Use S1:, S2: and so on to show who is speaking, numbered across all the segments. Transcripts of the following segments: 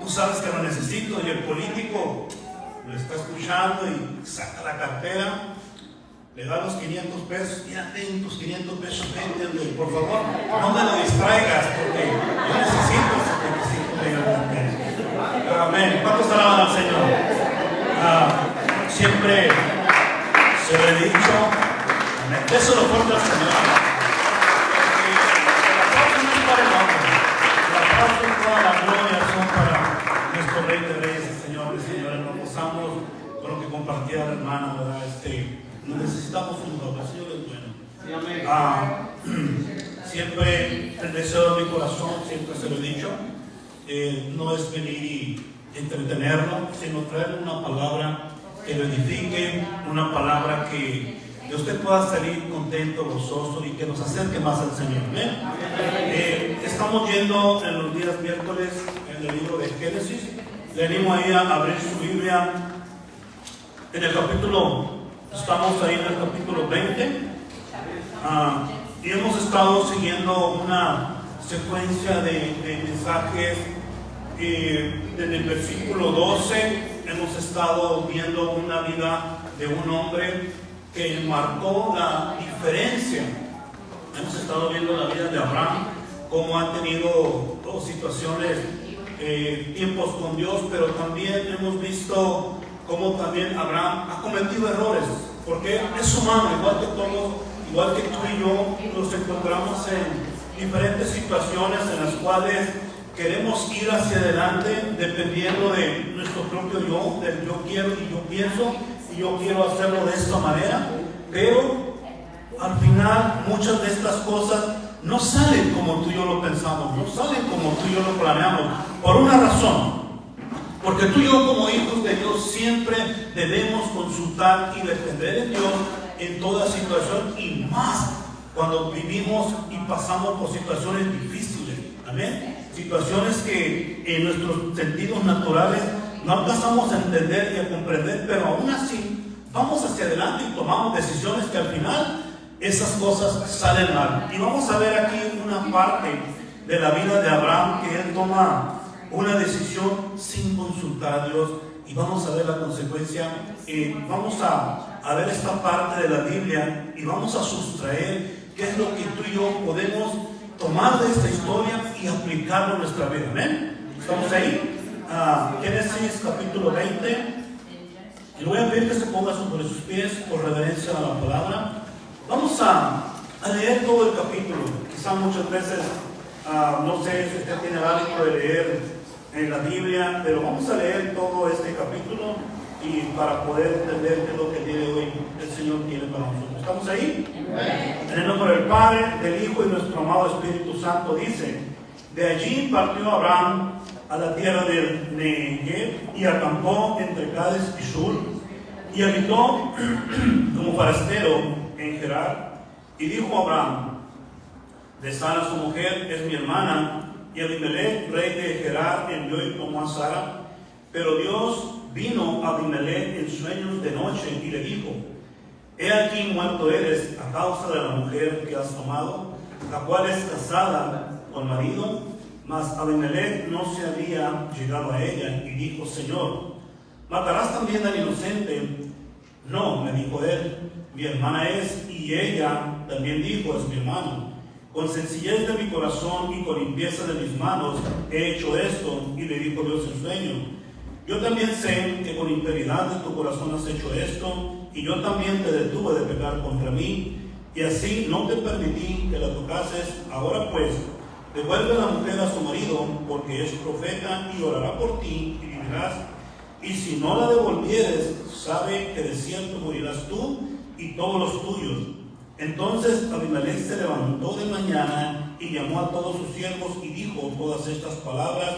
S1: tú sabes que lo necesito, y el político lo está escuchando y saca la cartera, le da los 500 pesos, mira, ten tus 500 pesos, vente, por favor, no me lo distraigas, porque yo necesito 75 millones de pesos. Amén. ¿Cuántos alaban al Señor? Siempre se lo he dicho, amén. Déselo fuerte al Señor. El aplauso no es para el hombre, el aplauso y toda la gloria son para nuestro Rey de Reyes, el Señor de Señores. Nos gozamos con lo que compartía la hermana, ¿verdad? Necesitamos un Dios, el Señor es bueno. Siempre el deseo de mi corazón, siempre se lo he dicho, no es venir y entretenerlo, sino traerle una palabra que lo edifique, una palabra que usted pueda salir contento, gozoso y que nos acerque más al Señor. Estamos yendo en los días miércoles en el libro de Génesis. Le animo ahí a abrir su Biblia en el capítulo. Estamos ahí en el capítulo 20 y hemos estado siguiendo una secuencia de mensajes. Desde el versículo 12 hemos estado viendo una vida de un hombre que marcó la diferencia. Hemos estado viendo la vida de Abraham, cómo ha tenido situaciones, tiempos con Dios, pero también hemos visto cómo también Abraham ha cometido errores, porque es humano, igual que todos, igual que tú y yo, nos encontramos en diferentes situaciones en las cuales queremos ir hacia adelante dependiendo de nuestro propio yo, del yo quiero y yo pienso y yo quiero hacerlo de esta manera, pero al final muchas de estas cosas no salen como tú y yo lo pensamos, no salen como tú y yo lo planeamos, por una razón. Porque tú y yo como hijos de Dios siempre debemos consultar y depender de Dios en toda situación, y más cuando vivimos y pasamos por situaciones difíciles. Amén. Situaciones que en nuestros sentidos naturales no alcanzamos a entender y a comprender, pero aún así vamos hacia adelante y tomamos decisiones que al final esas cosas salen mal. Y vamos a ver aquí una parte de la vida de Abraham, que él toma una decisión sin consultar a Dios, y vamos a ver la consecuencia. Vamos a ver esta parte de la Biblia y vamos a sustraer qué es lo que tú y yo podemos tomar de esta historia y aplicarlo en nuestra vida. ¿Amén? ¿Estamos ahí? Génesis capítulo 20. Y le voy a pedir que se ponga sobre sus pies por reverencia a la palabra. Vamos a leer todo el capítulo. Quizá muchas veces, no sé si usted tiene el hábito de leer en la Biblia, pero vamos a leer todo este capítulo y para poder entender qué es lo que el día de hoy el Señor tiene para nosotros. ¿Estamos ahí? En el nombre del Padre, del Hijo y nuestro amado Espíritu Santo. Dice: de allí partió Abraham a la tierra del Negev y acampó entre Cades y Shur, y habitó como forastero en Gerar. Y dijo Abraham: de Sara su mujer es mi hermana. Y Abimelech, rey de Gerar, envió y tomó a Sara. Pero Dios vino a Abimelech en sueños de noche y le dijo: he aquí muerto eres a causa de la mujer que has tomado, la cual es casada con marido. Mas Abimelech no se había llegado a ella, y dijo: Señor, ¿matarás también al inocente? No, me dijo él, mi hermana es. Y ella también dijo: es mi hermano. Con sencillez de mi corazón y con limpieza de mis manos he hecho esto. Y le dijo Dios en sueño: yo también sé que con integridad de tu corazón has hecho esto, y yo también te detuve de pecar contra mí, y así no te permití que la tocases. Ahora pues, devuelve a la mujer a su marido, porque es profeta y orará por ti y vivirás. Y si no la devolvieres, sabe que de cierto morirás tú y todos los tuyos. Entonces Abimelech se levantó de mañana y llamó a todos sus siervos y dijo todas estas palabras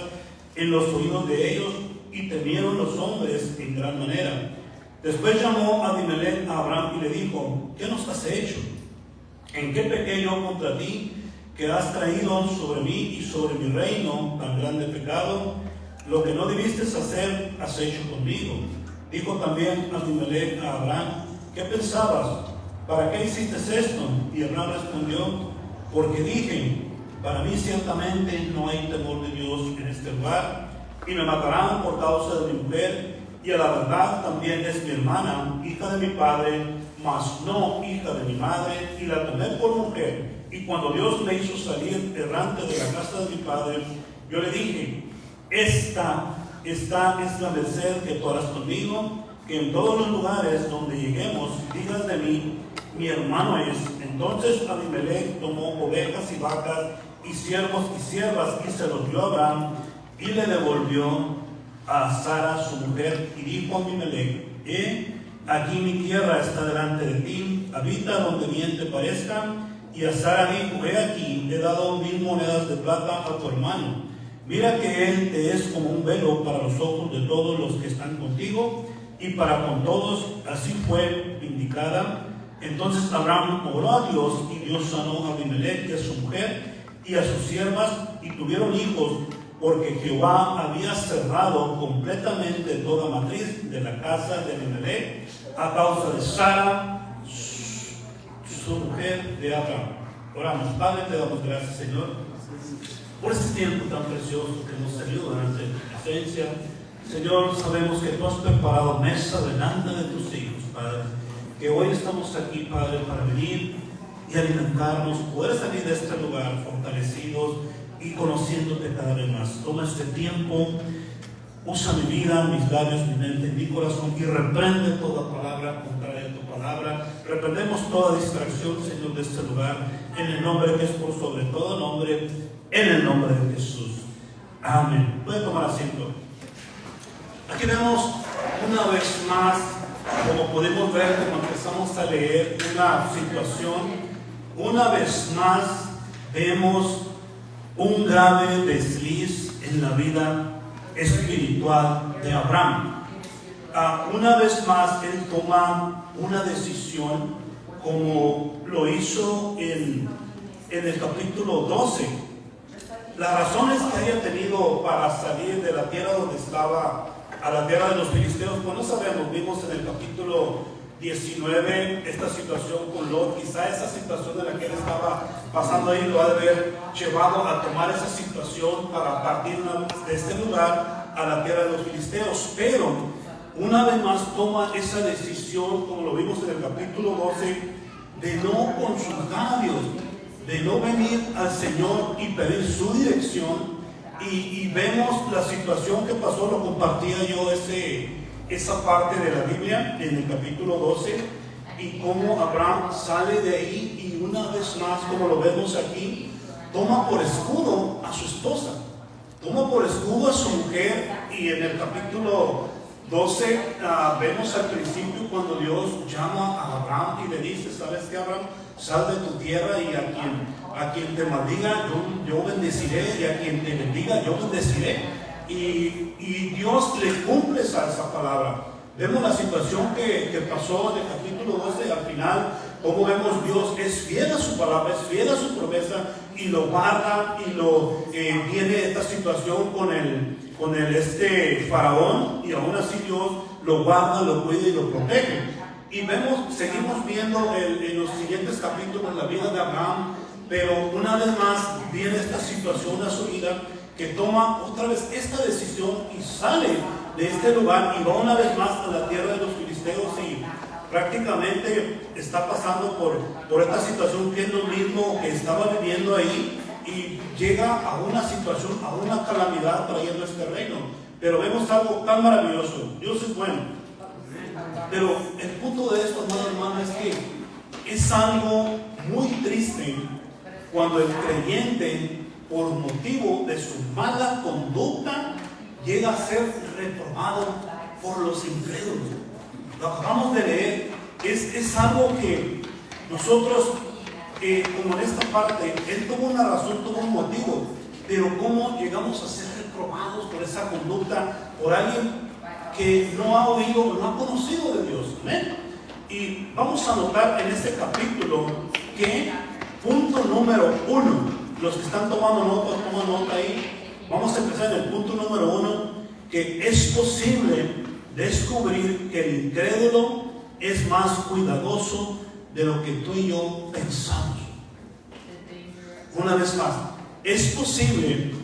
S1: en los oídos de ellos, y temieron los hombres en gran manera. Después llamó Abimelech a Abraham y le dijo: ¿qué nos has hecho? ¿En qué pequé yo contra ti, que has traído sobre mí y sobre mi reino tan grande pecado? Lo que no debiste hacer, has hecho conmigo. Dijo también Abimelech a Abraham: ¿qué pensabas? ¿Para qué hiciste esto? Y Abraham respondió: porque dije, para mí ciertamente no hay temor de Dios en este lugar, y me matarán por causa de mi mujer, y a la verdad también es mi hermana, hija de mi padre, mas no hija de mi madre, y la tomé por mujer. Y cuando Dios me hizo salir errante de la casa de mi padre, yo le dije: esta es la merced que tú harás conmigo, que en todos los lugares donde lleguemos digas de mí: mi hermano es. Entonces Abimelech tomó ovejas y vacas y siervos y siervas y se los dio a Abraham, y le devolvió a Sara su mujer, y dijo a Abimelech: aquí mi tierra está delante de ti, habita donde bien te parezca. Y a Sara dijo: he aquí, he dado 1000 monedas de plata a tu hermano, mira que él te es como un velo para los ojos de todos los que están contigo y para con todos. Así fue vindicada. Entonces Abraham oró a Dios, y Dios sanó a Abimelech y a su mujer y a sus siervas, y tuvieron hijos, porque Jehová había cerrado completamente toda matriz de la casa de Abimelech a causa de Sara, su mujer de Abraham. Oramos. Padre, te damos gracias, Señor, por este tiempo tan precioso que hemos tenido delante de tu presencia. Señor, sabemos que tú has preparado mesa delante de tus hijos, Padre, que hoy estamos aquí, Padre, para venir y alimentarnos, poder salir de este lugar fortalecidos y conociéndote cada vez más. Toma este tiempo, usa mi vida, mis labios, mi mente, mi corazón, y reprende toda palabra contraria a tu palabra. Reprendemos toda distracción, Señor, de este lugar, en el nombre que es por sobre todo nombre, en el nombre de Jesús. Amén. Puede tomar asiento. Aquí vemos una vez más, como podemos ver, como empezamos a leer una situación, una vez más vemos un grave desliz en la vida espiritual de Abraham. Una vez más él toma una decisión, como lo hizo en el capítulo 12. Las razones que haya tenido para salir de la tierra donde estaba a la tierra de los filisteos, pues no sabemos. Vimos en el capítulo 19 esta situación con Lot. Quizá esa situación en la que él estaba pasando ahí lo ha de haber llevado a tomar esa situación para partir de este lugar a la tierra de los filisteos. Pero una vez más toma esa decisión, como lo vimos en el capítulo 12, de no con sus labios, de no venir al Señor y pedir su dirección. Y vemos la situación que pasó. Lo compartía yo esa parte de la Biblia en el capítulo 12, y cómo Abraham sale de ahí, y una vez más, como lo vemos aquí, toma por escudo a su esposa, toma por escudo a su mujer. Y en el capítulo 12 vemos al principio cuando Dios llama a Abraham y le dice: ¿sabes qué, Abraham? Sal de tu tierra, y a quien te maldiga yo bendeciré, y a quien te bendiga yo bendeciré. Y Dios le cumple esa palabra. Vemos la situación que pasó en el capítulo 12 al final, como vemos Dios es fiel a su palabra, es fiel a su promesa, y lo guarda. Y viene esta situación con el faraón, y aún así Dios lo guarda, lo cuida y lo protege. Y seguimos viendo en los siguientes capítulos la vida de Abraham, pero una vez más viene esta situación a su vida, que toma otra vez esta decisión y sale de este lugar y va una vez más a la tierra de los filisteos, y prácticamente está pasando por esta situación que es lo mismo que estaba viviendo ahí, y llega a una situación, a una calamidad trayendo este reino. Pero vemos algo tan maravilloso. Dios es bueno. Pero el punto de esto, hermano, es que es algo muy triste cuando el creyente, por motivo de su mala conducta, llega a ser reprobado por los incrédulos. Lo acabamos de leer. Es algo que nosotros, como en esta parte, él tuvo una razón, tuvo un motivo, pero cómo llegamos a ser reprobados por esa conducta, por alguien que no ha oído, no ha conocido de Dios. ¿Amén? Y vamos a notar en este capítulo que punto número 1, los que están tomando nota, toman nota ahí. Vamos a empezar en el punto número 1, que es posible descubrir que el incrédulo es más cuidadoso de lo que tú y yo pensamos. Una vez más, es posible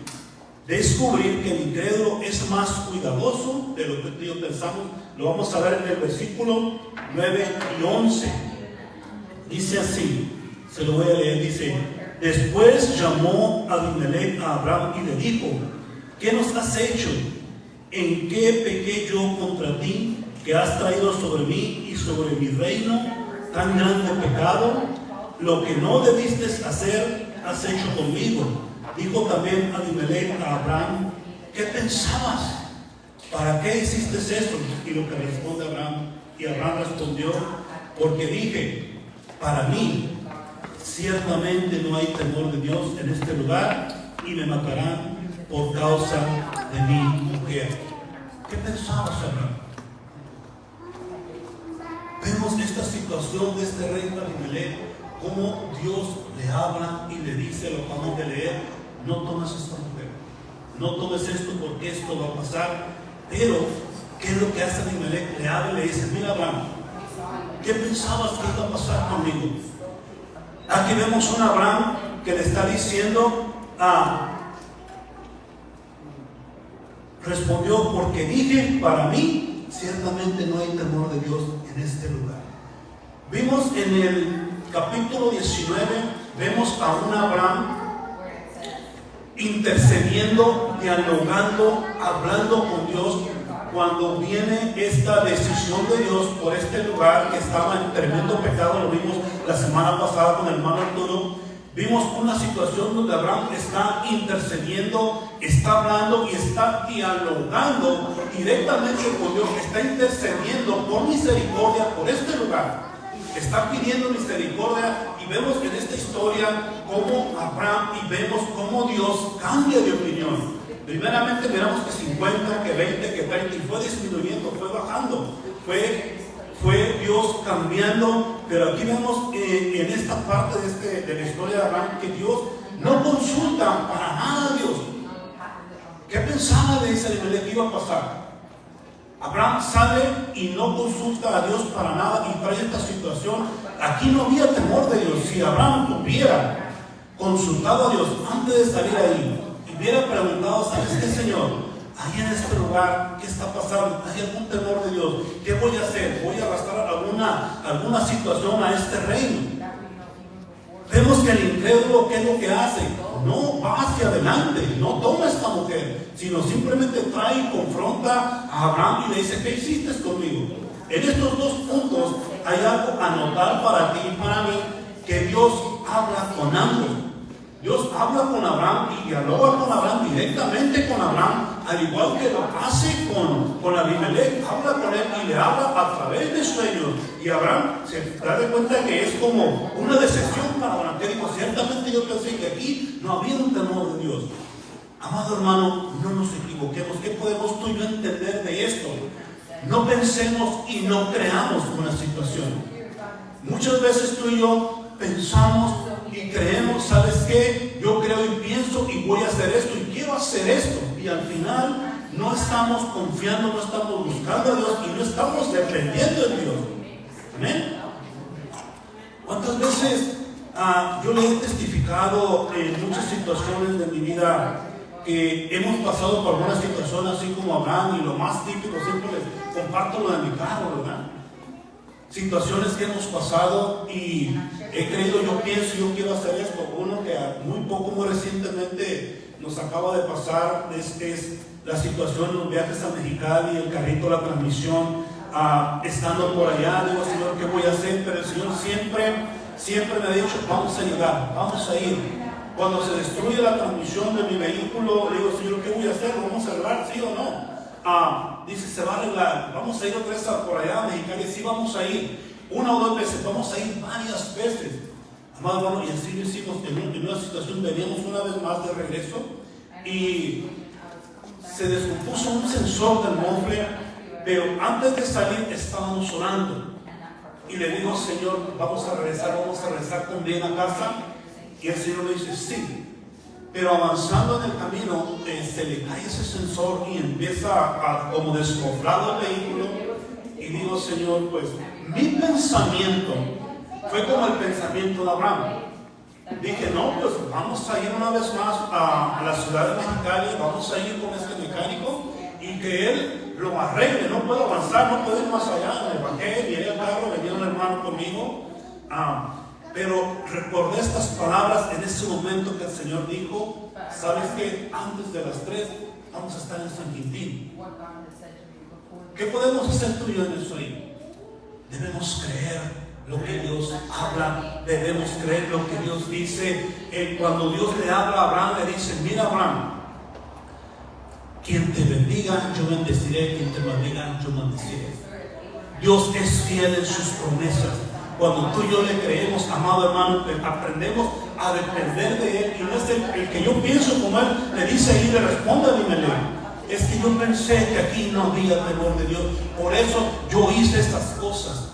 S1: descubrir que el incrédulo es más cuidadoso de lo que tú y yo pensamos. Lo vamos a ver en el versículo 9 y 11. Dice así, se lo voy a leer, dice: después llamó Abimelech a Abraham y le dijo: ¿qué nos has hecho? ¿En qué pequé yo contra ti, que has traído sobre mí y sobre mi reino tan grande pecado? Lo que no debiste hacer, has hecho conmigo. Dijo también Abimelech a Abraham: ¿qué pensabas? ¿Para qué hiciste eso? Y lo que responde Abraham, y Abraham respondió: porque dije, para mí ciertamente no hay temor de Dios en este lugar, y me matarán por causa de mi mujer. ¿Qué pensabas, Abraham? Vemos esta situación de este rey Abimelech, cómo Dios le habla y le dice, lo acabamos de leer: no tomes esta mujer, no tomes esto porque esto va a pasar. Pero, ¿qué es lo que hace Abimelech? Le habla y le dice: mira, Abraham, ¿qué pensabas que iba a pasar conmigo? Aquí vemos un Abraham que le está diciendo respondió: porque dije, para mí ciertamente no hay temor de Dios en este lugar. Vimos en el capítulo 19, vemos a un Abraham intercediendo, dialogando, hablando con Dios, cuando viene esta decisión de Dios por este lugar que estaba en tremendo pecado. Lo vimos la semana pasada con el hermano Arturo. Vimos una situación donde Abraham está intercediendo, está hablando y está dialogando directamente con Dios, está intercediendo por misericordia por este lugar, está pidiendo misericordia. Y vemos en esta historia cómo Abraham, y vemos cómo Dios cambia de opinión. Primeramente miramos que 50, que 20, que 30, y fue disminuyendo, fue bajando, fue Dios cambiando. Pero aquí vemos en esta parte de la historia de Abraham que Dios no consulta para nada a Dios. ¿Qué pensaba de ese Abimelech que iba a pasar? Abraham sale y no consulta a Dios para nada y trae esta situación. Aquí no había temor de Dios. Si Abraham hubiera consultado a Dios antes de salir ahí, y hubiera preguntado: ¿sabes qué, Señor? Ahí en este lugar, ¿qué está pasando? ¿Hay algún temor de Dios? ¿Qué voy a hacer? ¿Voy a arrastrar alguna situación a este reino? Vemos que el incrédulo, ¿qué es lo que hace? No va hacia adelante, no toma a esta mujer, sino simplemente trae y confronta a Abraham y le dice: ¿qué hiciste conmigo? En estos dos puntos hay algo a notar para ti y para mí, que Dios habla con ambos. Dios habla con Abraham y dialoga con Abraham, directamente con Abraham, al igual que lo hace con Abimelech. Habla con él y le habla a través de sueños. Y Abraham se da de cuenta que es como una decepción para Abraham, que dijo: ciertamente yo pensé que aquí no había un temor de Dios. Amado hermano, no nos equivoquemos. ¿Qué podemos tú y yo entender de esto? No pensemos y no creamos una situación. Muchas veces tú y yo pensamos y creemos: ¿sabes qué? Yo creo y pienso y voy a hacer esto y quiero hacer esto. Y al final no estamos confiando, no estamos buscando a Dios y no estamos dependiendo de Dios. ¿Amén? ¿Cuántas veces yo le he testificado en muchas situaciones de mi vida que hemos pasado por alguna situación así como Abraham? Y lo más típico, siempre les comparto lo de mi carro, ¿verdad? Situaciones que hemos pasado y he creído, yo pienso, yo quiero hacer esto. Uno que muy recientemente nos acaba de pasar es la situación en los viajes a Mexicali, el carrito, la transmisión, estando por allá. Digo: Señor, ¿qué voy a hacer? Pero el Señor siempre me ha dicho: vamos a llegar, vamos a ir. Cuando se destruye la transmisión de mi vehículo, le digo: Señor, ¿qué voy a hacer? ¿Vamos a arreglar? ¿Sí o no? Dice: se va a arreglar, vamos a ir otra vez por allá a Mexicali. Sí, vamos a ir, una o dos veces, vamos a ir varias veces. Amado hermano, y así lo hicimos. En una situación veníamos una vez más de regreso y se descompuso un sensor del mofle, pero antes de salir estábamos orando y le digo: Señor, vamos a regresar con bien a casa. Y el Señor me dice: sí. Pero avanzando en el camino, se le cae ese sensor y empieza a como descofrado el vehículo. Y digo: Señor, pues mi pensamiento fue como el pensamiento de Abraham. Dije, no, pues vamos a ir una vez más a la ciudad de Mexicali, vamos a ir con este mecánico y que él lo arregle. No puedo avanzar, no puedo ir más allá. Me bajé, miré el carro, venía un hermano conmigo. Pero recordé estas palabras en ese momento que el Señor dijo, ¿sabes qué? Antes de las 3 vamos a estar en San Quintín. ¿Qué podemos hacer tú y yo en eso ahí? Debemos creer lo que Dios habla, debemos creer lo que Dios dice. Cuando Dios le habla a Abraham, le dice, mira Abraham, quien te bendiga, yo bendeciré, quien te maldiga, yo maldeciré. Dios es fiel en sus promesas. Cuando tú y yo le creemos, amado hermano, aprendemos a depender de Él. Y no es el que yo pienso como Él le dice ahí, le responde a mi melena. Es que yo pensé que aquí no había temor de Dios, por eso yo hice estas cosas.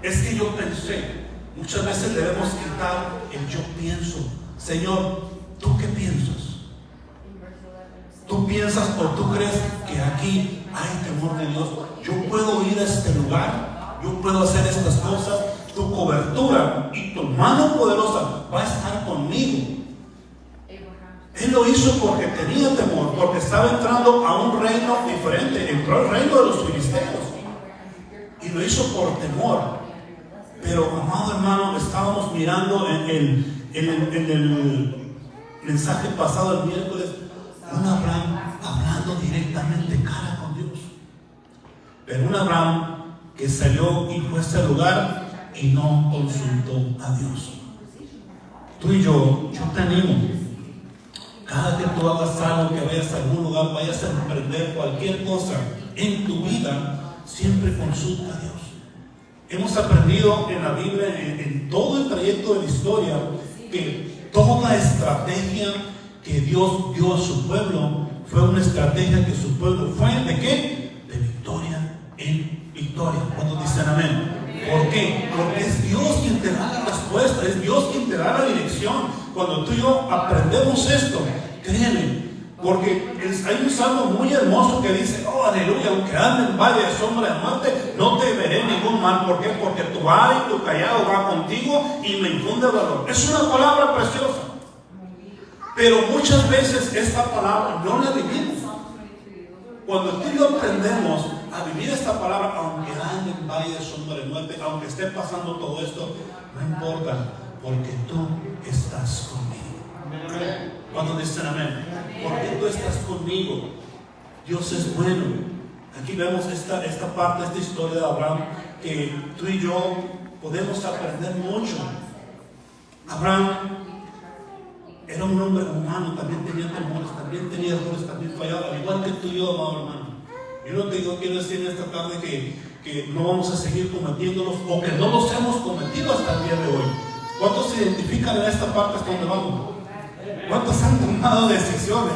S1: Es que yo pensé, muchas veces debemos quitar el yo pienso. Señor, ¿tú qué piensas? ¿Tú piensas o tú crees que aquí hay temor de Dios? Yo puedo ir a este lugar, yo puedo hacer estas cosas. Tu cobertura y tu mano poderosa va a estar conmigo. Él lo hizo porque tenía temor, porque estaba entrando a un reino diferente. Entró al reino de los filisteos y lo hizo por temor. Pero, amado hermano, estábamos mirando en el mensaje pasado el miércoles, un Abraham hablando directamente cara con Dios. Pero un Abraham que salió y fue a ese lugar y no consultó a Dios. Tú y yo te animo. Cada que tú hagas algo, que vayas a algún lugar, vayas a emprender cualquier cosa en tu vida, siempre consulta a Dios. Hemos aprendido en la Biblia, en todo el trayecto de la historia, que toda estrategia que Dios dio a su pueblo fue una estrategia que su pueblo fue ¿de qué? De victoria en victoria. Cuando dicen amén. ¿Por qué? Porque es Dios quien te da la respuesta, es Dios quien te da la dirección. Cuando tú y yo aprendemos esto, créeme, porque hay un salmo muy hermoso que dice, oh aleluya, aunque ande en valle de sombra de muerte, no te veré ningún mal. ¿Por qué? Porque tu vara y tu callado va contigo y me infunde valor. Es una palabra preciosa, pero muchas veces esta palabra no la vivimos. Cuando tú y yo aprendemos a vivir esta palabra, aunque ande en valle de sombra de muerte, aunque esté pasando todo esto, no importa, porque tú estás conmigo. Cuando dicen amén, porque tú estás conmigo, Dios es bueno. Aquí vemos esta parte, esta historia de Abraham, que tú y yo podemos aprender mucho. Abraham era un hombre humano, también tenía temores, también tenía errores, también fallaba, al igual que tú y yo, amado hermano. Yo no te quiero decir en esta tarde que no vamos a seguir cometiéndolos o que no los hemos cometido hasta el día de hoy. ¿Cuántos se identifican en esta parte hasta donde vamos? ¿Cuántos han tomado decisiones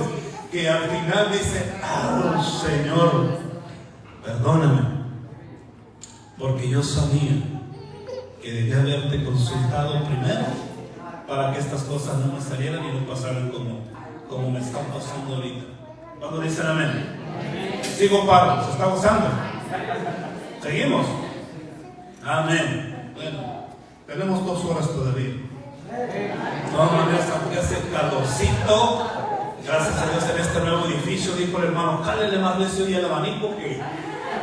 S1: que al final dicen, oh Señor, perdóname, porque yo sabía que debía haberte consultado primero para que estas cosas no me salieran y no pasaran como me están pasando ahorita? ¿Cuándo dicen amén? Sigo paro, ¿se está gozando? ¿Seguimos? Amén. Bueno, tenemos 2 horas todavía. De todas maneras, aunque hace calorcito, gracias a Dios en este nuevo edificio, dijo el hermano, cálele más de ese día el abanico que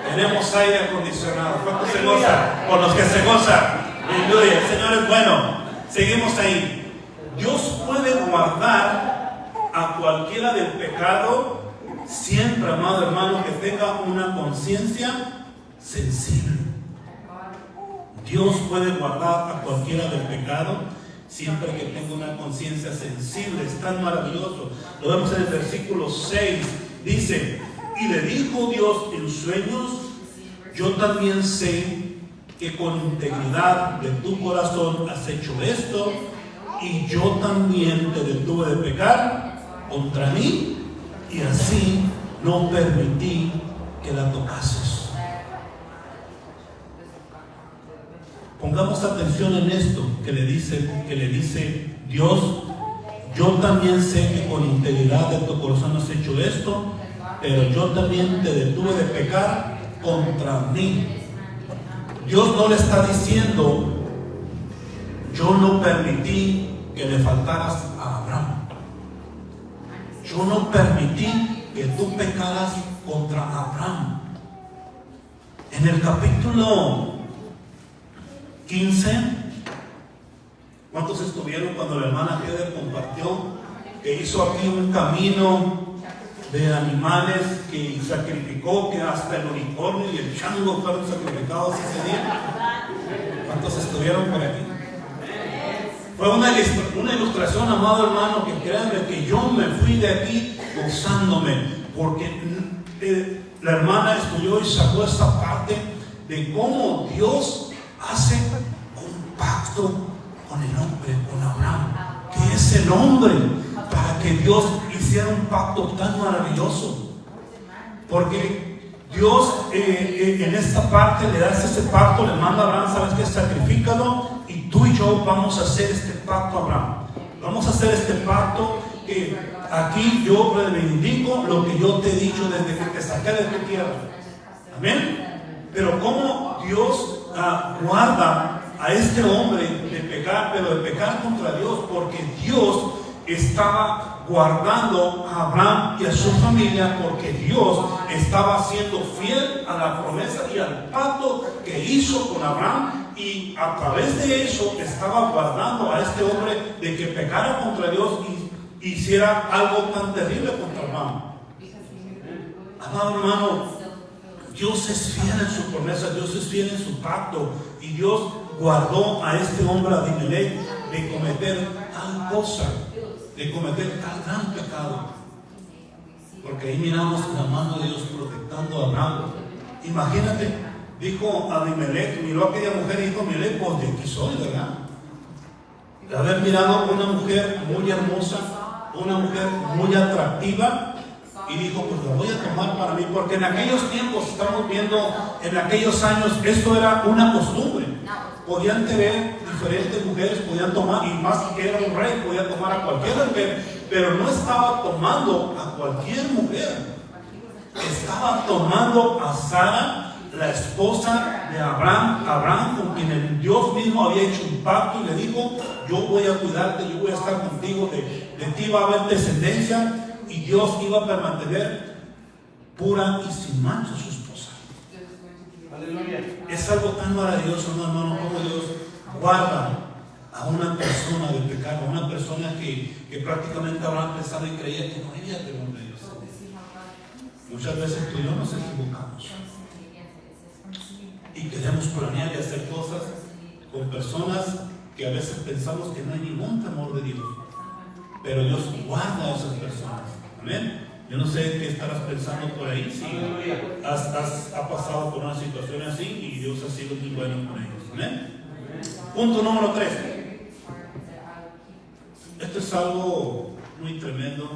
S1: tenemos aire acondicionado. ¿Cuántos se gozan? Con los que se gozan. Aleluya, el Señor es bueno. Seguimos ahí. Dios puede guardar a cualquiera del pecado siempre, amado hermano, que tenga una conciencia sensible. Dios puede guardar a cualquiera del pecado siempre que tenga una conciencia sensible. Es tan maravilloso. Lo vemos en el versículo 6. Dice, y le dijo Dios en sueños, yo también sé que con integridad de tu corazón has hecho esto, y yo también te detuve de pecar contra mí, y así no permití que la tocases. Pongamos atención en esto que le dice Dios. Yo también sé que con integridad de tu corazón has hecho esto, pero yo también te detuve de pecar contra mí. Dios no le está diciendo, yo no permití que le faltaras a Abraham. Yo no permití que tú pecaras contra Abraham. En el capítulo 15, ¿cuántos estuvieron cuando la hermana Heather compartió que hizo aquí un camino de animales que sacrificó, que hasta el unicornio y el chango fueron sacrificados ese día? ¿Cuántos estuvieron por aquí? Fue una ilustración, amado hermano, que créanme que yo me fui de aquí gozándome, porque la hermana estudió y sacó esta parte de cómo Dios hace un pacto con el hombre, con Abraham, que es el hombre, para que Dios hiciera un pacto tan maravilloso. Porque Dios en esta parte le das ese pacto, le manda a Abraham, ¿sabes qué? Sacrifícalo y tú y yo vamos a hacer este pacto, Abraham. Vamos a hacer este pacto que aquí yo reivindico lo que yo te he dicho desde que te saqué de tu tierra. Amén. Pero cómo Dios guarda a este hombre de pecar, pero de pecar contra Dios, porque Dios estaba guardando a Abraham y a su familia, porque Dios estaba siendo fiel a la promesa y al pacto que hizo con Abraham, y a través de eso estaba guardando a este hombre de que pecara contra Dios y hiciera algo tan terrible contra Abraham. Amado hermano, Dios es fiel en su promesa, Dios es fiel en su pacto, y Dios guardó a este hombre Abimelech de cometer tal cosa, de cometer tal gran pecado, porque ahí miramos la mano de Dios protectando a Abraham. Imagínate, dijo Abimelech, miró a aquella mujer y dijo: Abimelech, pues de aquí soy, ¿verdad? De haber mirado una mujer muy hermosa, una mujer muy atractiva, y dijo: pues la voy a tomar para mí, porque en aquellos tiempos, estamos viendo, en aquellos años, esto era una costumbre. Podían tener diferentes mujeres, podían tomar, y más que era un rey, podía tomar a cualquier mujer, pero no estaba tomando a cualquier mujer. Estaba tomando a Sara, la esposa de Abraham, con quien el Dios mismo había hecho un pacto y le dijo: yo voy a cuidarte, yo voy a estar contigo, de ti va a haber descendencia, y Dios iba a permanecer pura y sin mancha su esposa. Aleluya. Es algo tan maravilloso, ¿no, hermano? Como Dios guarda a una persona de pecado, a una persona que prácticamente Abraham pensaba y creía que no había temor de Dios. Muchas veces tú y yo nos equivocamos y queremos planear y hacer cosas con personas que a veces pensamos que no hay ningún temor de Dios, pero Dios guarda a esas personas. Amén. Yo no sé qué estarás pensando por ahí, si has pasado por una situación así y Dios ha sido muy bueno con ellos. Amén. Punto número 3. Esto es algo muy tremendo.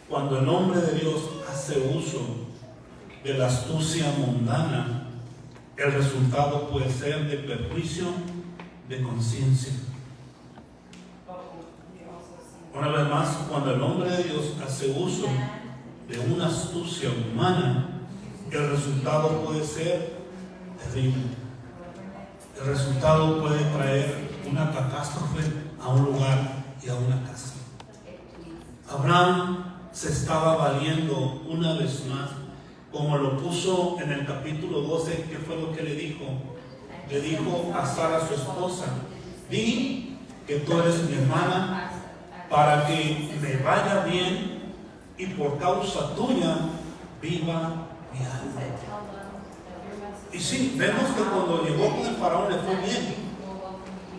S1: Cuando el hombre de Dios hace uso de la astucia mundana, el resultado puede ser de perjuicio de conciencia. Una vez más, cuando el hombre de Dios hace uso de una astucia humana, el resultado puede ser terrible. El resultado puede traer una catástrofe a un lugar y a una casa. Abraham se estaba valiendo una vez más, como lo puso en el capítulo 12, que fue lo que le dijo. Le dijo a Sara, su esposa: di que tú eres mi hermana, para que me vaya bien y por causa tuya viva mi alma. Y sí, vemos que cuando llegó con el faraón le fue bien,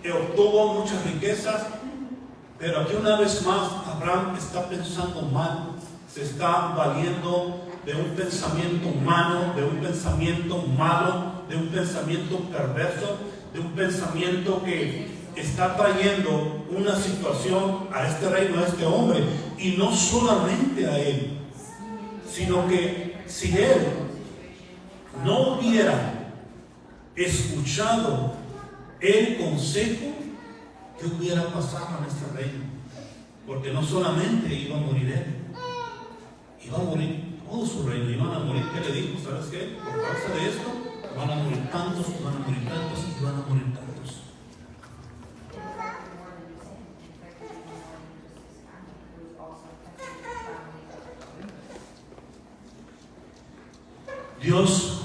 S1: que obtuvo muchas riquezas, pero aquí una vez más Abraham está pensando mal, se está valiendo de un pensamiento humano, de un pensamiento malo, de un pensamiento perverso, de un pensamiento que está trayendo una situación a este reino, a este hombre, y no solamente a él, sino que si él no hubiera escuchado el consejo, ¿qué hubiera pasado en este reino? Porque no solamente iba a morir él, iba a morir todo su reino, iban a morir. ¿Qué le dijo? ¿Sabes qué? Por causa de esto van a morir tantos, van a morir tantos y van a morir tantos. Dios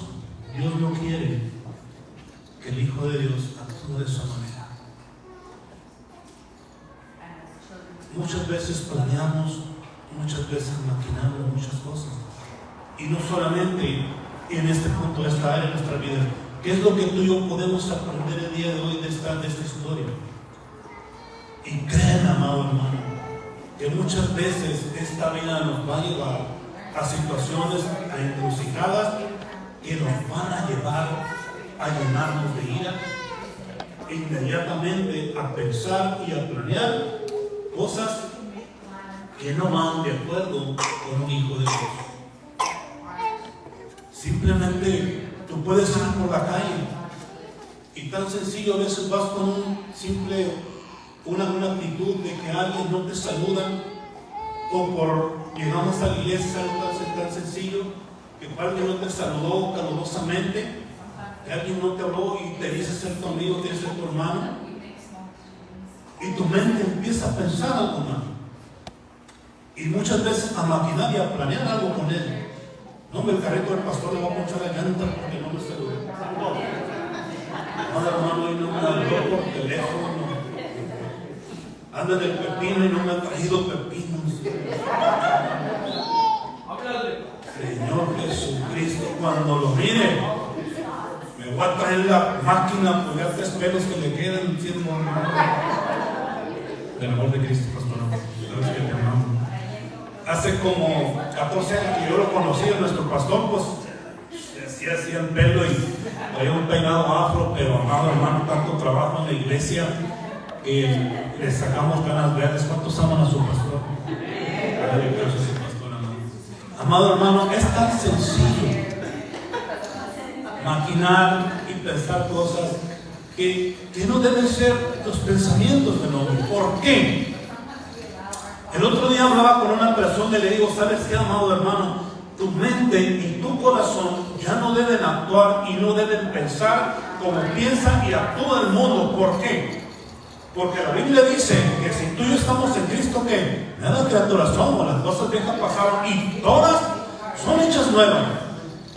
S1: no quiere que el Hijo de Dios actúe de esa manera. Muchas veces planeamos, muchas veces maquinamos muchas cosas. Y no solamente en este punto, de esta área de nuestra vida. ¿Qué es lo que tú y yo podemos aprender el día de hoy de esta historia? Y créeme, amado hermano, que muchas veces esta vida nos va a llevar a situaciones, a encrucijadas que nos van a llevar a llenarnos de ira, inmediatamente a pensar y a planear cosas que no van de acuerdo con un hijo de Dios. Simplemente tú puedes ir por la calle y tan sencillo, a veces vas con una actitud de que alguien no te saluda, o por llegamos a la iglesia, algo tan sencillo que alguien no te saludó calurosamente, que alguien no te habló y te dice ser tu amigo, te dice ser tu hermano, y tu mente empieza a pensar algo mal y muchas veces a maquinar y a planear algo con él. No, el carrito del pastor le va a ponchar la llanta porque no me saludó. No, hermano, y no me habló por teléfono. Anda del pepino y no me ha traído pepinos. Señor Jesucristo, cuando lo mire, me voy a traer la máquina por ya 3 pelos que le quedan siendo del amor de Cristo, pastor. Sabes que te amamos. Hace como 14 años que yo lo conocí, nuestro pastor, pues se hacía el pelo y traía un peinado afro, pero amado hermano, tanto trabajo en la iglesia que le sacamos ganas verdes. ¿Cuántos aman a su pastor? Amado hermano, es tan sencillo maquinar y pensar cosas que no deben ser los pensamientos del hombre. ¿Por qué? El otro día hablaba con una persona y le digo, ¿sabes qué, amado hermano? Tu mente y tu corazón ya no deben actuar y no deben pensar como piensa y actúa el mundo. ¿Por qué? Porque la Biblia dice que si tú y yo estamos en Cristo, ¿qué? Nada criaturas somos, las cosas viejas pasaron y todas son hechas nuevas.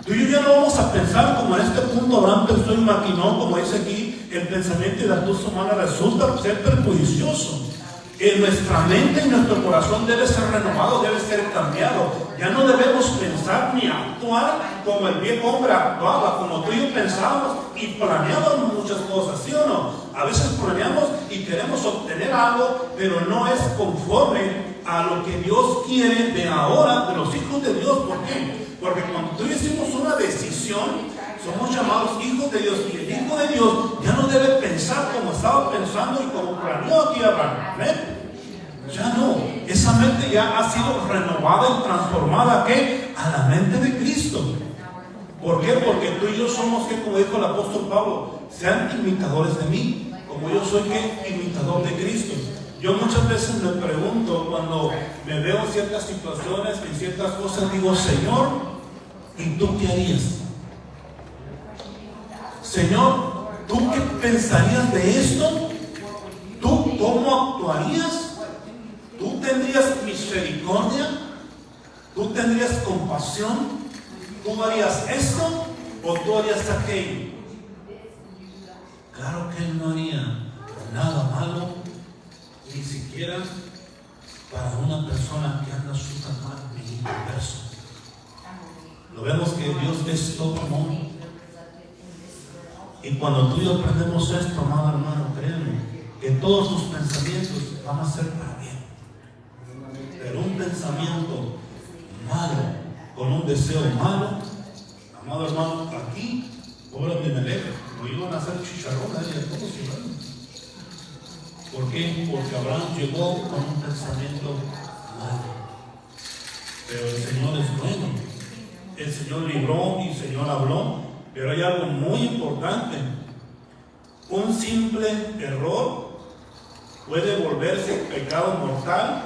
S1: Tú y yo ya no vamos a pensar como en este punto Abraham pensó y maquinó, como dice aquí, el pensamiento y la astucia humana resulta ser perjudicioso. En nuestra mente y nuestro corazón debe ser renovado, debe ser cambiado. Ya no debemos pensar ni actuar como el viejo hombre actuaba, como tú y yo pensábamos y planeábamos muchas cosas, ¿sí o no? A veces planeamos y queremos obtener algo, pero no es conforme a lo que Dios quiere de ahora, de los hijos de Dios. ¿Por qué? Porque cuando tú hicimos una decisión, somos llamados hijos de Dios, y el hijo de Dios ya no debe pensar como estaba pensando y como planeó aquí Abraham. ¿Ven? Ya no, esa mente ya ha sido renovada y transformada, ¿qué? A la mente de Cristo. ¿Por qué? Porque tú y yo somos, que como dijo el apóstol Pablo, sean imitadores de mí, como yo soy, ¿qué? Imitador de Cristo. Yo muchas veces me pregunto, cuando me veo en ciertas situaciones, en ciertas cosas, digo, Señor, ¿y tú qué harías? Señor, ¿tú qué pensarías de esto? ¿Tú cómo actuarías? ¿Tú tendrías misericordia? ¿Tú tendrías compasión? ¿Tú harías esto o tú harías aquello? Claro que Él no haría nada malo, ni siquiera para una persona que anda súper mal y inconverso. Lo vemos que Dios es todo amor. Y cuando tú y yo aprendemos esto, amado hermano, créeme que todos tus pensamientos van a ser para bien. Pero un pensamiento malo, con un deseo malo, amado hermano, aquí, pobre Abimelech, lo iban a hacer chicharrones y a todos ciudadanos. ¿Por qué? Porque Abraham llegó con un pensamiento malo. Pero el Señor es bueno. El Señor libró y el Señor habló. Pero hay algo muy importante. Un simple error puede volverse pecado mortal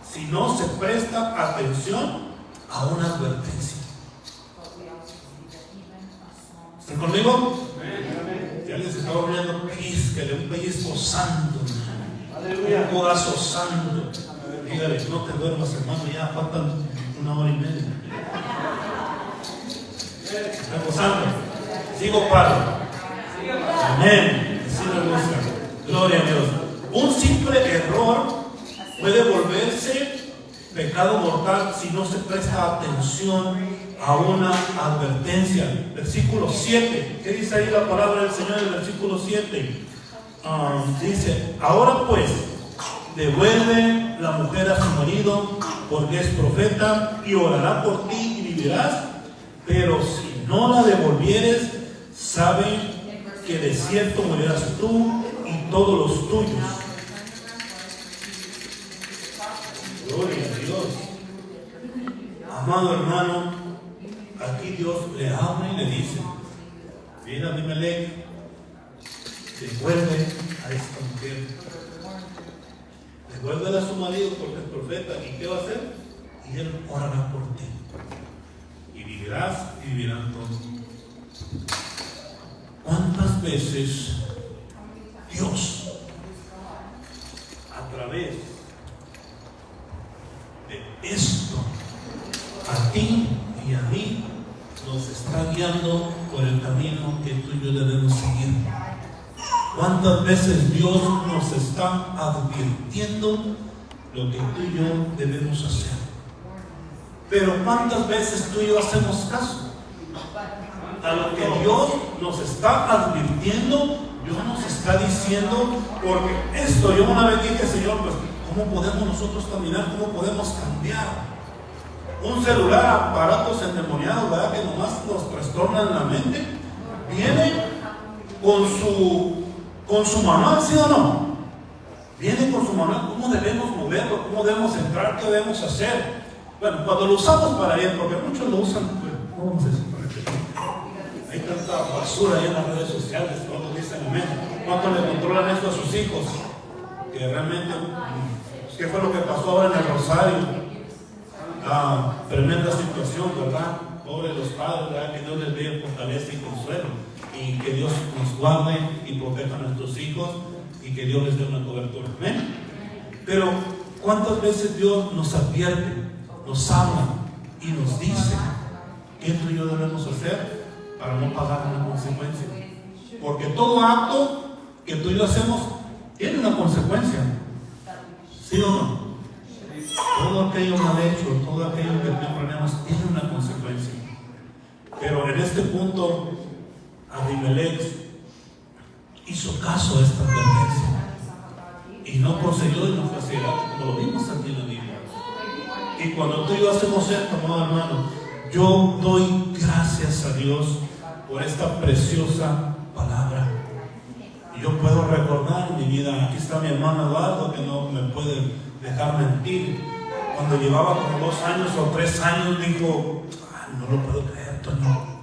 S1: si no se presta atención a una advertencia. ¿Están conmigo? Ya les está volviendo píscale, un pellizco santo, un codazo santo. Dígale, no te duermas, hermano, ya faltan 1 hora y media. Sigo paro. Amén. Así me gusta. Gloria a Dios. Un simple error puede volverse pecado mortal si no se presta atención a una advertencia. Versículo 7. ¿Qué dice ahí la palabra del Señor en el versículo 7? Dice: ahora pues, devuelve la mujer a su marido, porque es profeta, y orará por ti y vivirás. Pero si no la devolvieres, sabe que de cierto morirás tú y todos los tuyos. Gloria a Dios. Amado hermano, aquí Dios le habla y le dice: mira, Abimelech, devuelve a esta mujer, devuélvela a su marido porque es profeta. ¿Y qué va a hacer? Y él orará por ti y vivirás y vivirán todos. ¿Cuántas veces Dios, a través de esto, a ti y a mí, nos está guiando por el camino que tú y yo debemos seguir? ¿Cuántas veces Dios nos está advirtiendo lo que tú y yo debemos hacer? Pero ¿cuántas veces tú y yo hacemos caso a lo que Dios nos está advirtiendo? Dios nos está diciendo, porque esto, yo una vez dije: Señor, pues ¿cómo podemos nosotros caminar? ¿Cómo podemos cambiar? Un celular, aparatos endemoniados, ¿verdad?, que nomás nos trastornan la mente. Viene con su manual, ¿sí o no? Viene con su manual, cómo debemos moverlo, cómo debemos entrar, qué debemos hacer. Bueno, cuando lo usamos para bien, porque muchos lo usan, ¿cómo vamos a decir para qué? Hay tanta basura ahí en las redes sociales, todos dicen amén. ¿Cuánto le controlan esto a sus hijos? Que realmente, ¿qué fue lo que pasó ahora en el Rosario? Tremenda situación, ¿verdad? Pobres los padres, ¿verdad? Que Dios les dé fortaleza y consuelo, y que Dios nos guarde y proteja a nuestros hijos, y que Dios les dé una cobertura. ¿Amén? Pero ¿cuántas veces Dios nos advierte, nos habla y nos dice qué tú y yo debemos hacer para no pagar una consecuencia? Porque todo acto que tú y yo hacemos tiene una consecuencia, ¿sí o no? Todo aquello mal hecho, todo aquello que tiene problemas, tiene una consecuencia. Pero en este punto, Abimelech hizo caso a esta advertencia y no procedió y no fue ciegado, como lo vimos aquí en la Biblia. Y cuando tú y yo hacemos esto, amado hermano, yo doy gracias a Dios por esta preciosa palabra. Y yo puedo recordar en mi vida, aquí está mi hermano Eduardo, que no me puede dejar mentir. Cuando llevaba como 2 años o 3 años, dijo: no lo puedo creer, Toño.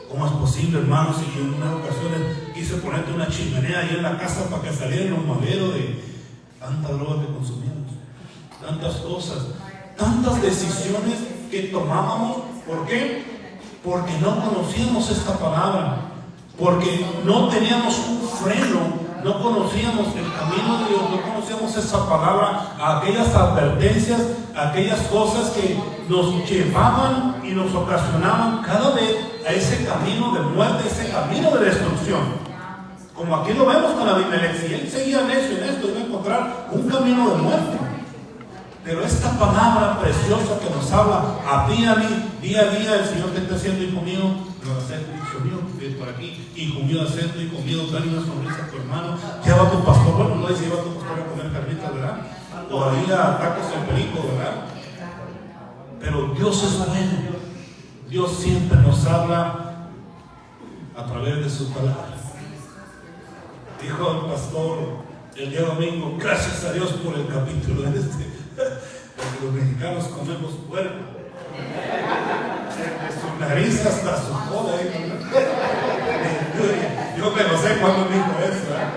S1: ¿Cómo es posible, hermanos? Y en unas ocasiones quise ponerte una chimenea ahí en la casa para que salieran los maderos de tanta droga que consumíamos, tantas cosas, tantas decisiones que tomábamos. ¿Por qué? Porque no conocíamos esta palabra, porque no teníamos un freno, no conocíamos el camino de Dios, no conocíamos esa palabra, aquellas advertencias, aquellas cosas que nos llevaban y nos ocasionaban cada vez a ese camino de muerte, ese camino de destrucción. Como aquí lo vemos con Abimelech, si él seguía necio en esto, iba a encontrar un camino de muerte. Pero esta palabra preciosa que nos habla a ti y a mí, día a día, el Señor te está haciendo: hijo mío, lo vas a hacer, hijo mío, ven por aquí, hijo mío, acepto, hijo mío, dale una sonrisa a tu hermano, lleva a tu pastor, bueno, no dice lleva a tu pastor a comer carnitas, ¿verdad? O a ir a tacos en perico, ¿verdad? Pero Dios es bueno. Dios siempre nos habla a través de su palabra. Dijo el pastor el día domingo: gracias a Dios por el capítulo de porque los mexicanos comemos puerco, de su nariz hasta su cola. Yo que no sé cuándo dijo eso, ¿verdad?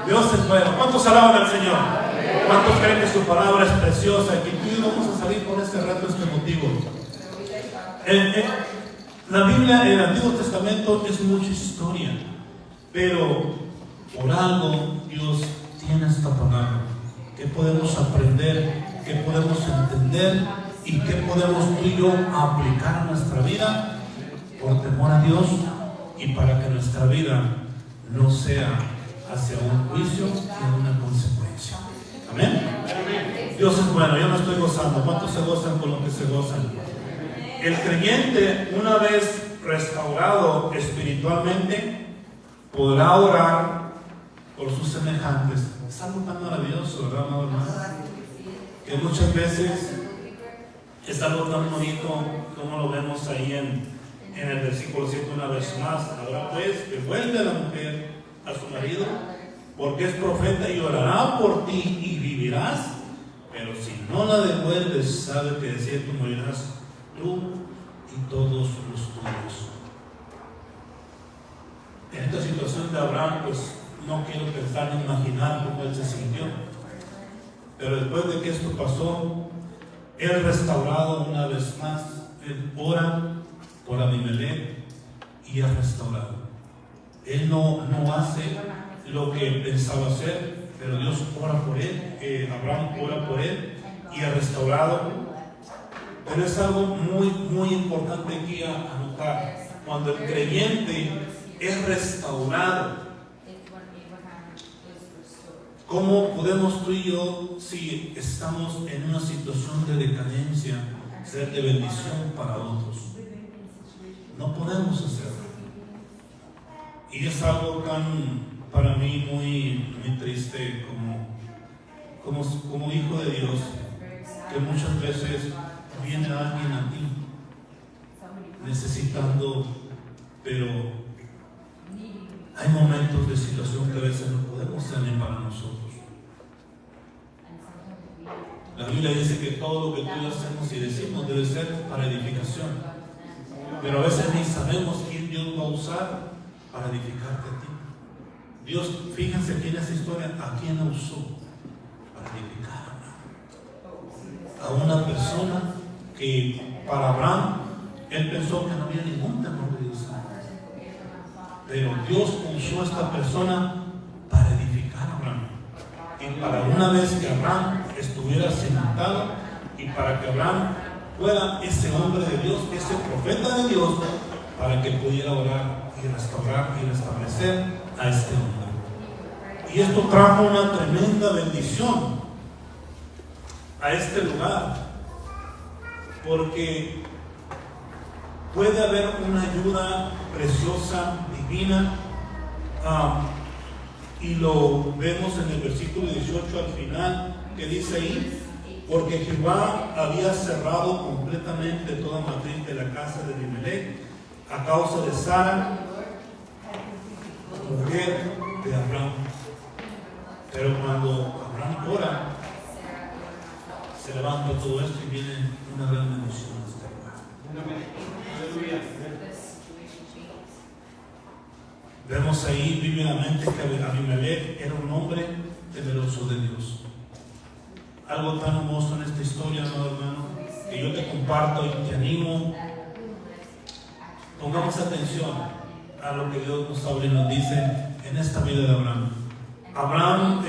S1: Dios es bueno. ¿Cuántos alaban al Señor? ¿Cuántos creen que su palabra es preciosa y que tú y yo vamos a salir por este reto, este motivo? La Biblia, en el Antiguo Testamento, es mucha historia, pero por algo Dios tiene esta palabra que podemos aprender, que podemos entender y que podemos tú y yo aplicar a nuestra vida por temor a Dios y para que nuestra vida no sea hacia un juicio y una consecuencia. Amén. Dios es bueno, yo me estoy gozando. ¿Cuántos se gozan con lo que se gozan? El creyente, una vez restaurado espiritualmente, podrá orar por sus semejantes. Es algo tan maravilloso, ¿verdad, amado hermano? Que muchas veces es algo tan bonito como lo vemos ahí en el versículo 7 una vez más. Ahora pues, devuelve la mujer a su marido, porque es profeta y orará por ti y vivirás. Pero si no la devuelves, sabe que de cierto morirás tú y todos los tuyos. En esta situación de Abraham, pues no quiero pensar ni imaginar cómo él se sintió. Pero después de que esto pasó, él restaurado una vez más, él ora por Abimelech y es restaurado. Él no hace lo que pensaba hacer, pero Dios ora por él, Abraham ora por él y es restaurado. Pero es algo muy, muy importante aquí a anotar. Cuando el creyente es restaurado, ¿cómo podemos tú y yo, si estamos en una situación de decadencia, ser de bendición para otros? No podemos hacerlo. Y es algo tan, para mí, muy, muy triste como hijo de Dios, que muchas veces viene alguien a ti necesitando, pero hay momentos de situación que a veces no podemos tener para nosotros. La Biblia dice que todo lo que tú hacemos y decimos debe ser para edificación, pero a veces ni sabemos quién Dios va a usar para edificarte a ti. Dios, fíjense aquí en esta historia, ¿a quién la usó para edificar? A una persona que para Abraham, él pensó que no había ningún temor de Dios, pero Dios usó a esta persona para edificar a Abraham, y para una vez que Abraham estuviera cimentado, y para que Abraham fuera ese hombre de Dios, ese profeta de Dios, para que pudiera orar y restaurar y restablecer a este hombre. Y esto trajo una tremenda bendición a este lugar, porque puede haber una ayuda preciosa, divina, y lo vemos en el versículo 18 al final, que dice ahí: porque Jehová había cerrado completamente toda matriz de la casa de Abimelech a causa de Sara, mujer de Abraham. Pero cuando Abraham ora, se levanta todo esto y viene una gran bendición a este lugar. Aleluya. Vemos ahí bíblicamente que Abimelech era un hombre temeroso de Dios. Algo tan hermoso en esta historia, amado hermano, que yo te comparto y te animo. Pongamos atención a lo que Dios nos habla y nos dice en esta vida de Abraham. Abraham,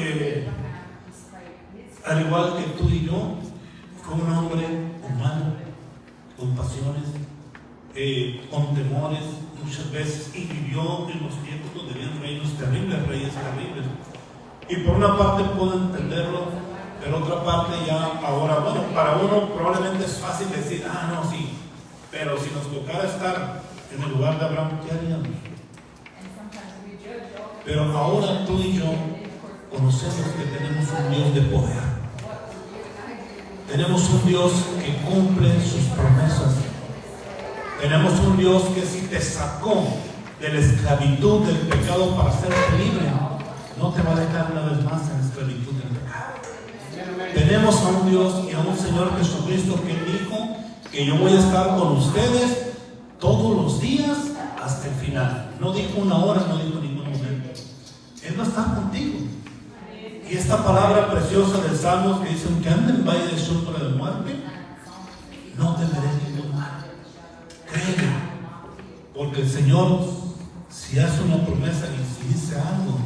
S1: al igual que tú y yo, fue un hombre humano, con pasiones, con temores muchas veces, y vivió en los tiempos donde habían reinos terribles, reyes terribles. Y por una parte puedo entenderlo, pero otra parte ya ahora, bueno, para uno probablemente es fácil decir, no, sí, pero si nos tocara estar en el lugar de Abraham, ¿qué haríamos? Pero ahora tú y yo conocemos que tenemos un Dios de poder. Tenemos un Dios que cumple sus promesas. Tenemos un Dios que si te sacó de la esclavitud del pecado para hacerte libre, no te va a dejar una vez más en la esclavitud del pecado. Tenemos a un Dios y a un Señor Jesucristo que dijo que yo voy a estar con ustedes todos los días hasta el final. No dijo una hora, no dijo ningún momento. Él va a estar contigo. Y esta palabra preciosa del Salmos que dice: aunque ande en valle de sombra de muerte, no temeré ningún mal. Créeme, porque el Señor, si hace una promesa y si dice algo,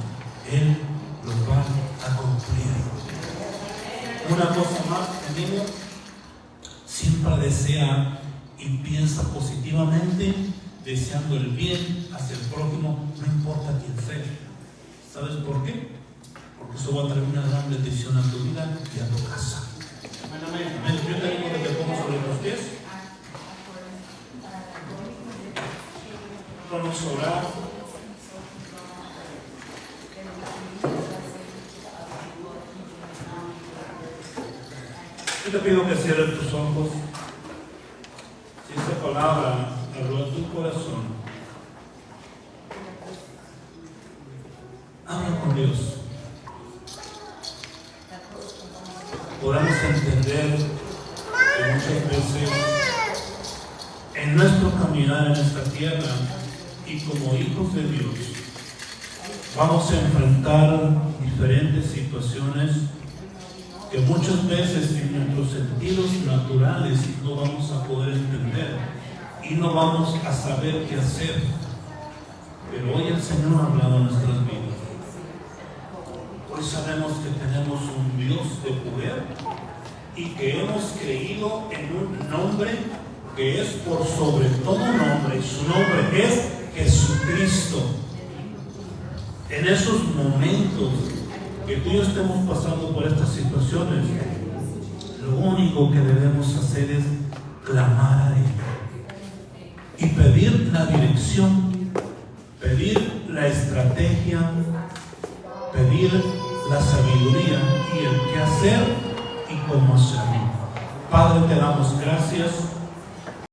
S1: Él lo va a cumplir. Una cosa más, amigo, siempre desea y piensa positivamente deseando el bien hacia el prójimo, no importa quién sea. ¿Sabes por qué? Porque eso va a traer una gran bendición a tu vida y a tu casa. Amén. Yo te digo que te pongo sobre los pies. Vamos a orar. Yo te pido que cierres tus ojos. Si esta palabra habló a tu corazón, habla con Dios. Podamos entender que muchas veces en nuestro caminar en esta tierra y como hijos de Dios vamos a enfrentar diferentes situaciones que muchas veces en nuestros sentidos naturales no vamos a poder entender y no vamos a saber qué hacer. Pero hoy el Señor ha hablado en nuestras vidas. Hoy sabemos que tenemos un Dios de poder y que hemos creído en un nombre que es por sobre todo nombre. Su nombre es Jesucristo. En esos momentos que tú y yo estemos pasando por estas situaciones, lo único que debemos hacer es clamar a Él y pedir la dirección, pedir la estrategia, pedir la sabiduría y el qué hacer y cómo hacerlo. Padre, te damos gracias